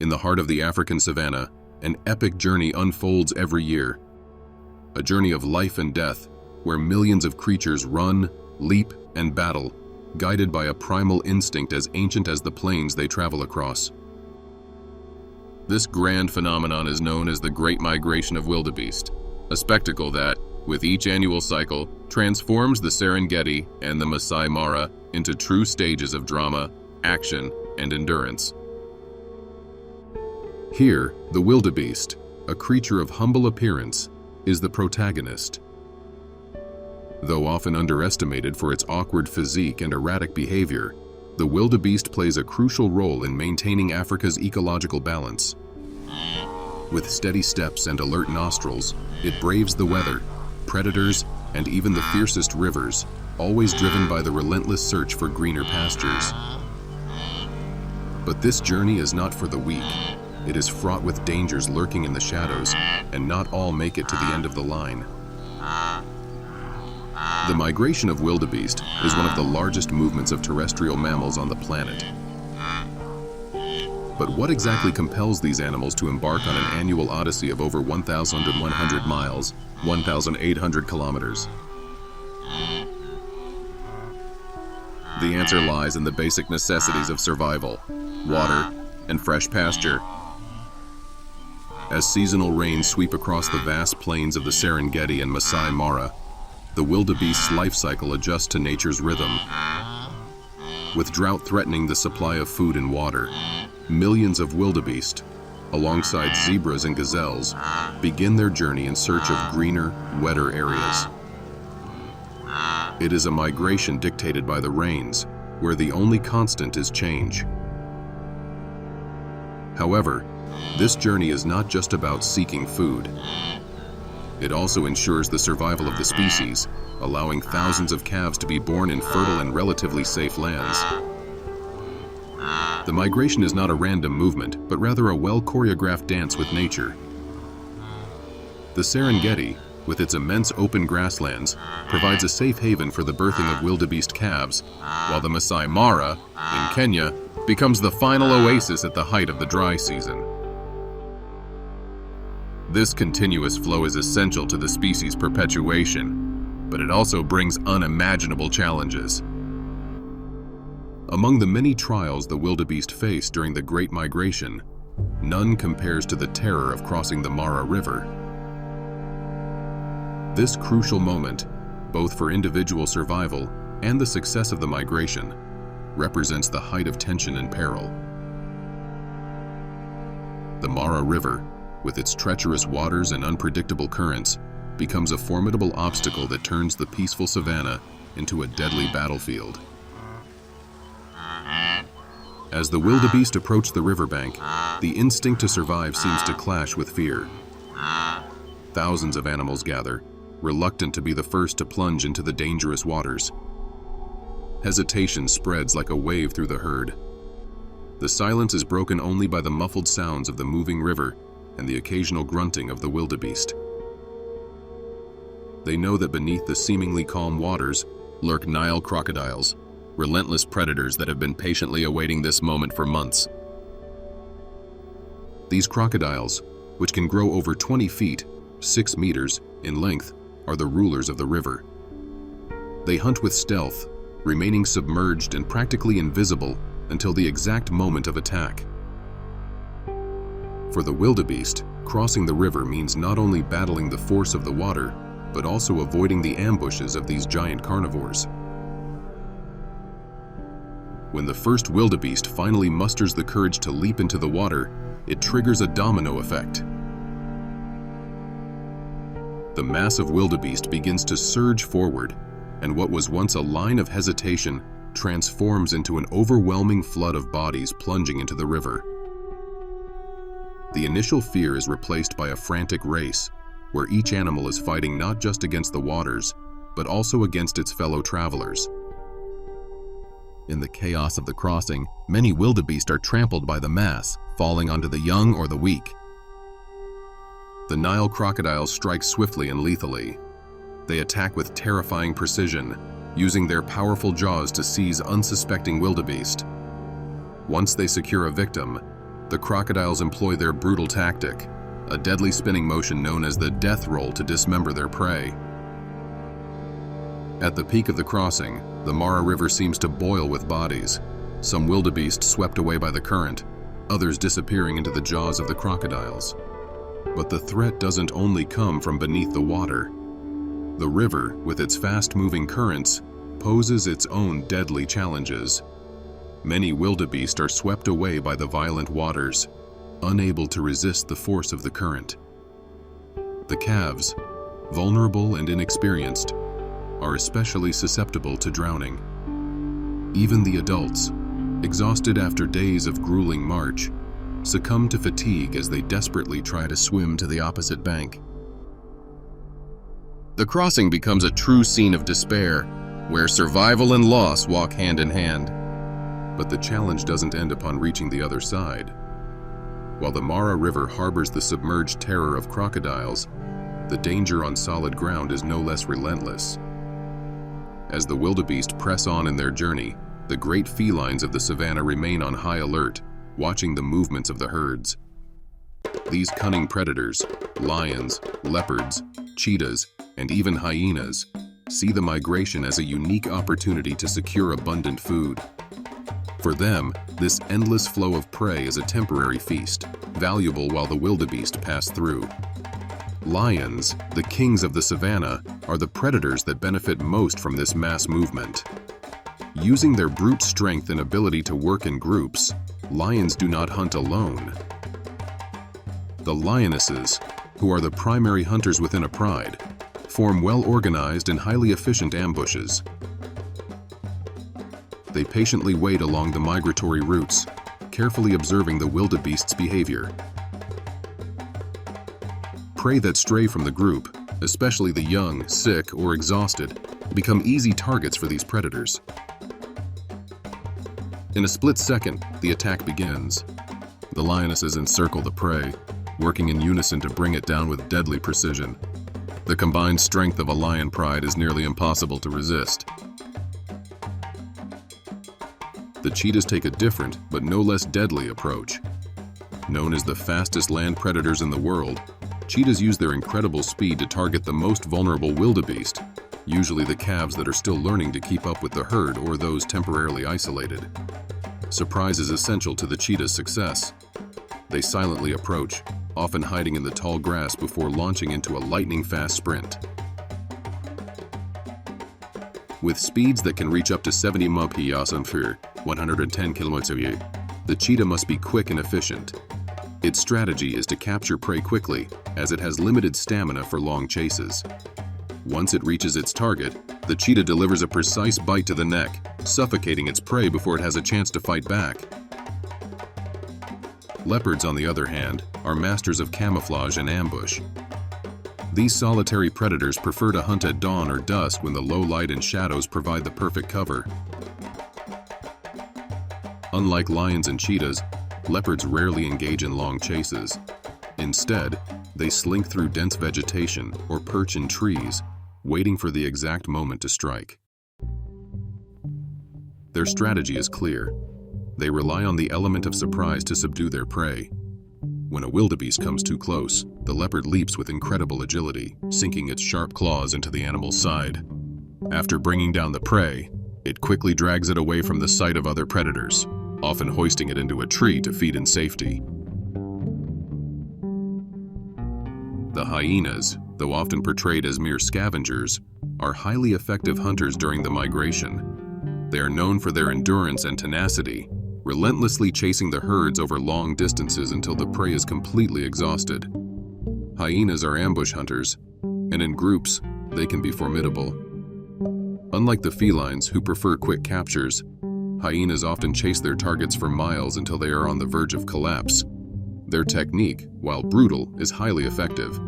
In the heart of the African savanna, an epic journey unfolds every year. A journey of life and death, where millions of creatures run, leap, and battle, guided by a primal instinct as ancient as the plains they travel across. This grand phenomenon is known as the Great Migration of Wildebeest, a spectacle that, with each annual cycle, transforms the Serengeti and the Masai Mara into true stages of drama, action, and endurance. Here, the wildebeest, a creature of humble appearance, is the protagonist. Though often underestimated for its awkward physique and erratic behavior, the wildebeest plays a crucial role in maintaining Africa's ecological balance. With steady steps and alert nostrils, it braves the weather, predators, and even the fiercest rivers, always driven by the relentless search for greener pastures. But this journey is not for the weak. It is fraught with dangers lurking in the shadows, and not all make it to the end of the line. The migration of wildebeest is one of the largest movements of terrestrial mammals on the planet. But what exactly compels these animals to embark on an annual odyssey of over 1,100 miles, 1,800 kilometers? The answer lies in the basic necessities of survival: water and fresh pasture. As seasonal rains sweep across the vast plains of the Serengeti and Masai Mara, the wildebeest's life cycle adjusts to nature's rhythm. With drought threatening the supply of food and water, millions of wildebeest, alongside zebras and gazelles, begin their journey in search of greener, wetter areas. It is a migration dictated by the rains, where the only constant is change. However, this journey is not just about seeking food. It also ensures the survival of the species, allowing thousands of calves to be born in fertile and relatively safe lands. The migration is not a random movement, but rather a well-choreographed dance with nature. The Serengeti, with its immense open grasslands, provides a safe haven for the birthing of wildebeest calves, while the Masai Mara, in Kenya, becomes the final oasis at the height of the dry season. This continuous flow is essential to the species' perpetuation, but it also brings unimaginable challenges. Among the many trials the wildebeest face during the Great Migration, none compares to the terror of crossing the Mara River. This crucial moment, both for individual survival and the success of the migration, represents the height of tension and peril. The Mara River, with its treacherous waters and unpredictable currents, becomes a formidable obstacle that turns the peaceful savanna into a deadly battlefield. As the wildebeest approach the riverbank, the instinct to survive seems to clash with fear. Thousands of animals gather, reluctant to be the first to plunge into the dangerous waters. Hesitation spreads like a wave through the herd. The silence is broken only by the muffled sounds of the moving river and the occasional grunting of the wildebeest. They know that beneath the seemingly calm waters lurk Nile crocodiles, relentless predators that have been patiently awaiting this moment for months. These crocodiles, which can grow over 20 feet, 6 meters, in length, are the rulers of the river. They hunt with stealth, remaining submerged and practically invisible until the exact moment of attack. For the wildebeest, crossing the river means not only battling the force of the water, but also avoiding the ambushes of these giant carnivores. When the first wildebeest finally musters the courage to leap into the water, it triggers a domino effect. The mass of wildebeest begins to surge forward, and what was once a line of hesitation transforms into an overwhelming flood of bodies plunging into the river. The initial fear is replaced by a frantic race, where each animal is fighting not just against the waters, but also against its fellow travelers. In the chaos of the crossing, many wildebeest are trampled by the mass, falling onto the young or the weak. The Nile crocodiles strike swiftly and lethally. They attack with terrifying precision, using their powerful jaws to seize unsuspecting wildebeest. Once they secure a victim, the crocodiles employ their brutal tactic, a deadly spinning motion known as the death roll, to dismember their prey. At the peak of the crossing, the Mara River seems to boil with bodies, some wildebeest swept away by the current, others disappearing into the jaws of the crocodiles. But the threat doesn't only come from beneath the water. The river, with its fast-moving currents, poses its own deadly challenges. Many wildebeest are swept away by the violent waters, unable to resist the force of the current. The calves, vulnerable and inexperienced, are especially susceptible to drowning. Even the adults, exhausted after days of grueling march, succumb to fatigue as they desperately try to swim to the opposite bank. The crossing becomes a true scene of despair, where survival and loss walk hand in hand. But the challenge doesn't end upon reaching the other side. While the Mara River harbors the submerged terror of crocodiles, the danger on solid ground is no less relentless. As the wildebeest press on in their journey, the great felines of the savanna remain on high alert, watching the movements of the herds. These cunning predators, lions, leopards, cheetahs, and even hyenas, see the migration as a unique opportunity to secure abundant food. For them, this endless flow of prey is a temporary feast, valuable while the wildebeest pass through. Lions, the kings of the savanna, are the predators that benefit most from this mass movement. Using their brute strength and ability to work in groups, lions do not hunt alone. The lionesses, who are the primary hunters within a pride, form well-organized and highly efficient ambushes. They patiently wait along the migratory routes, carefully observing the wildebeest's behavior. Prey that stray from the group, especially the young, sick, or exhausted, become easy targets for these predators. In a split second, the attack begins. The lionesses encircle the prey, working in unison to bring it down with deadly precision. The combined strength of a lion pride is nearly impossible to resist. The cheetahs take a different, but no less deadly approach. Known as the fastest land predators in the world, cheetahs use their incredible speed to target the most vulnerable wildebeest, usually the calves that are still learning to keep up with the herd or those temporarily isolated. Surprise is essential to the cheetah's success. They silently approach, often hiding in the tall grass before launching into a lightning-fast sprint. With speeds that can reach up to 70 mph, 110 km/h, the cheetah must be quick and efficient. Its strategy is to capture prey quickly, as it has limited stamina for long chases. Once it reaches its target, the cheetah delivers a precise bite to the neck, suffocating its prey before it has a chance to fight back. Leopards, on the other hand, are masters of camouflage and ambush. These solitary predators prefer to hunt at dawn or dusk when the low light and shadows provide the perfect cover. Unlike lions and cheetahs, leopards rarely engage in long chases. Instead, they slink through dense vegetation or perch in trees, waiting for the exact moment to strike. Their strategy is clear. They rely on the element of surprise to subdue their prey. When a wildebeest comes too close, the leopard leaps with incredible agility, sinking its sharp claws into the animal's side. After bringing down the prey, it quickly drags it away from the sight of other predators, often hoisting it into a tree to feed in safety. The hyenas, though often portrayed as mere scavengers, are highly effective hunters during the migration. They are known for their endurance and tenacity, relentlessly chasing the herds over long distances until the prey is completely exhausted. Hyenas are ambush hunters, and in groups, they can be formidable. Unlike the felines, who prefer quick captures, hyenas often chase their targets for miles until they are on the verge of collapse. Their technique, while brutal, is highly effective.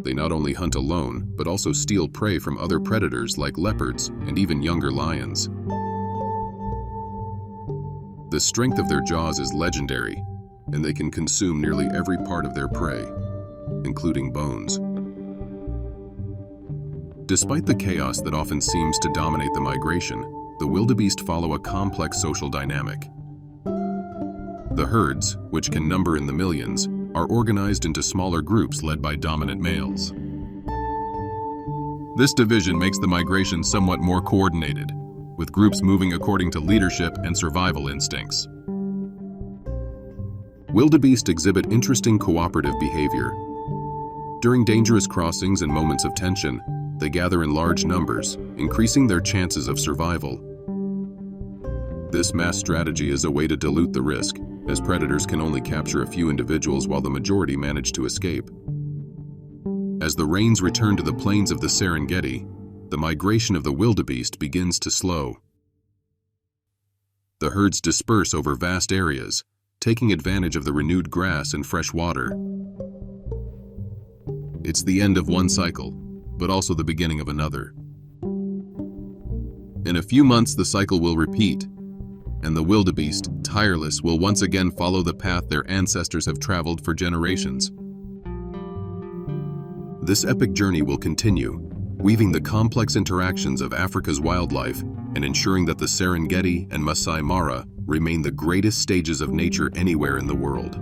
They not only hunt alone, but also steal prey from other predators like leopards and even younger lions. The strength of their jaws is legendary, and they can consume nearly every part of their prey, including bones. Despite the chaos that often seems to dominate the migration, the wildebeest follow a complex social dynamic. The herds, which can number in the millions, are organized into smaller groups led by dominant males. This division makes the migration somewhat more coordinated, with groups moving according to leadership and survival instincts. Wildebeest exhibit interesting cooperative behavior. During dangerous crossings and moments of tension, they gather in large numbers, increasing their chances of survival. This mass strategy is a way to dilute the risk, as predators can only capture a few individuals while the majority manage to escape. As the rains return to the plains of the Serengeti, the migration of the wildebeest begins to slow. The herds disperse over vast areas, taking advantage of the renewed grass and fresh water. It's the end of one cycle, but also the beginning of another. In a few months, the cycle will repeat, and the wildebeest, tireless, will once again follow the path their ancestors have traveled for generations. This epic journey will continue, weaving the complex interactions of Africa's wildlife and ensuring that the Serengeti and Masai Mara remain the greatest stages of nature anywhere in the world.